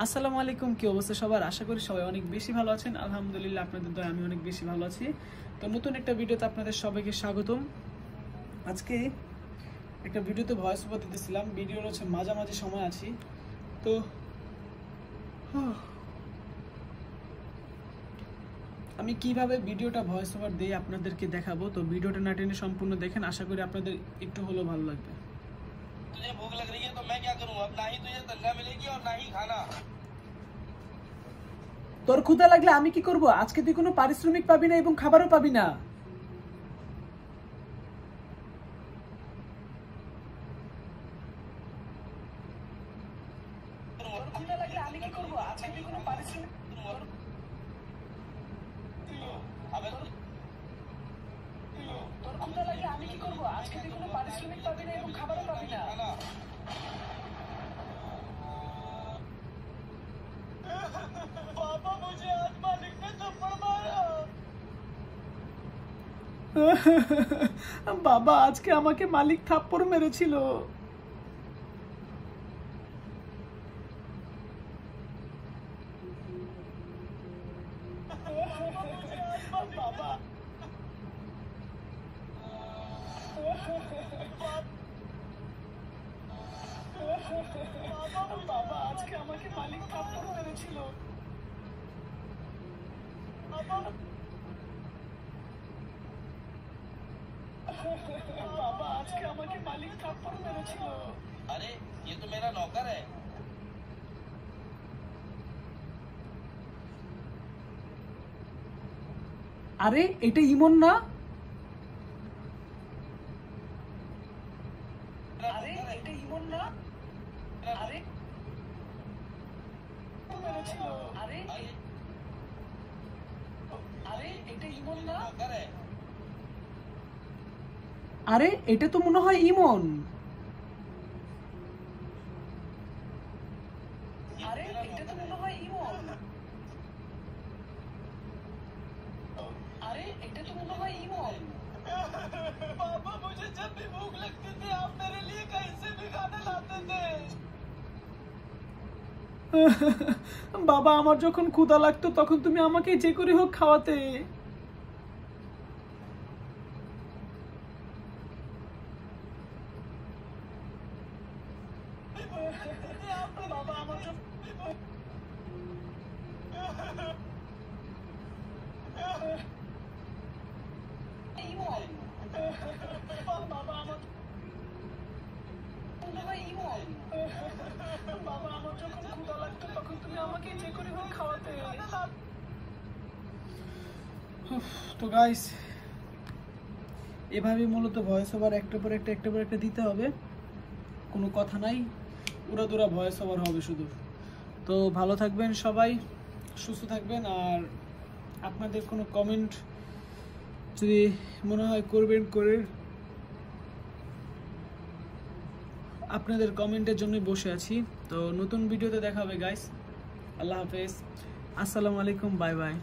আসসালামু আলাইকুম, কি অবস্থা সবার? আশা করি সবাই অনেক বেশি ভালো আছেন। আলহামদুলিল্লাহ, আপনাদের দয়ায় আমি অনেক বেশি ভালো আছি। তো নতুন একটা ভিডিওতে আপনাদের সবাইকে স্বাগতম। আজকে একটা ভিডিওতে ভয়েস ওভার দিতেছিলাম, ভিডিওর হচ্ছে মাঝামাঝি সময় আছি। তো আমি কিভাবে ভিডিওটা ভয়েস ওভার দিয়ে আপনাদেরকে দেখাবো। তো ভিডিওটা না টেনে সম্পূর্ণ দেখেন, আশা করি আপনাদের একটু হলেও ভালো লাগবে। तुझे भूख लग रही है तो मैं क्या करूं? अब ना ही तुझे तन्ख्वाह मिलेगी और ना ही खाना। তোর ক্ষুধা লাগলে আমি কি করব? আজকে তুই কোনো পারিশ্রমিক পাবি না এবং খাবারও পাবি না। पापा मुझे आज मालिक ने थप्पड़ मारा। বাবা, আজকে আমাকে মালিক থাপ্পড় মেরেছিল। বাবা, আজকে আমাকে মালিক থাপ্পড় মেরেছিল। বাবা, আজকে আমাকে মালিক থাপ্পড় মেরেছিল। अरे ये तो मेरा नौकर है। আরে এটা ইমন না? আরে এটা ইমন না? আরে মেরেছিল। আরে আরে এটা ইমন না? नौकर है। আরে এটা তো মনে হয় ইমন। আরে এটা তো মনে হয় ইমন। আরে এটা তো মনে হয় ইমন। पापा मुझे जब भी भूख लगती थी आप मेरे लिए कहीं से भी खाना लाते थे। বাবা, আমার যখন ক্ষুধা লাগতো তখন তুমি আমাকে যে করে হোক খাওয়াতে। বাবা, আমার যখন ক্ষুধা লাগতো তখন তুমি আমাকে যে করে হোক খাওয়াতে। তো গাইস, এভাবেই মূলত ভয়েস ওভার একটার পর একটা দিতে হবে। কোনো কথা নাই, উড়াদুরা ভয়েস ওভার হবে শুধু। তো ভালো থাকবেন সবাই, সুস্থ থাকবেন। আর আপনাদের কোনো কমেন্ট যদি মনে হয় করবেন, করে আপনাদের কমেন্টের জন্যই বসে আছি। তো নতুন ভিডিওতে দেখা হবে গাইস। আল্লাহ হাফেজ, আসসালামু আলাইকুম, বাই বাই।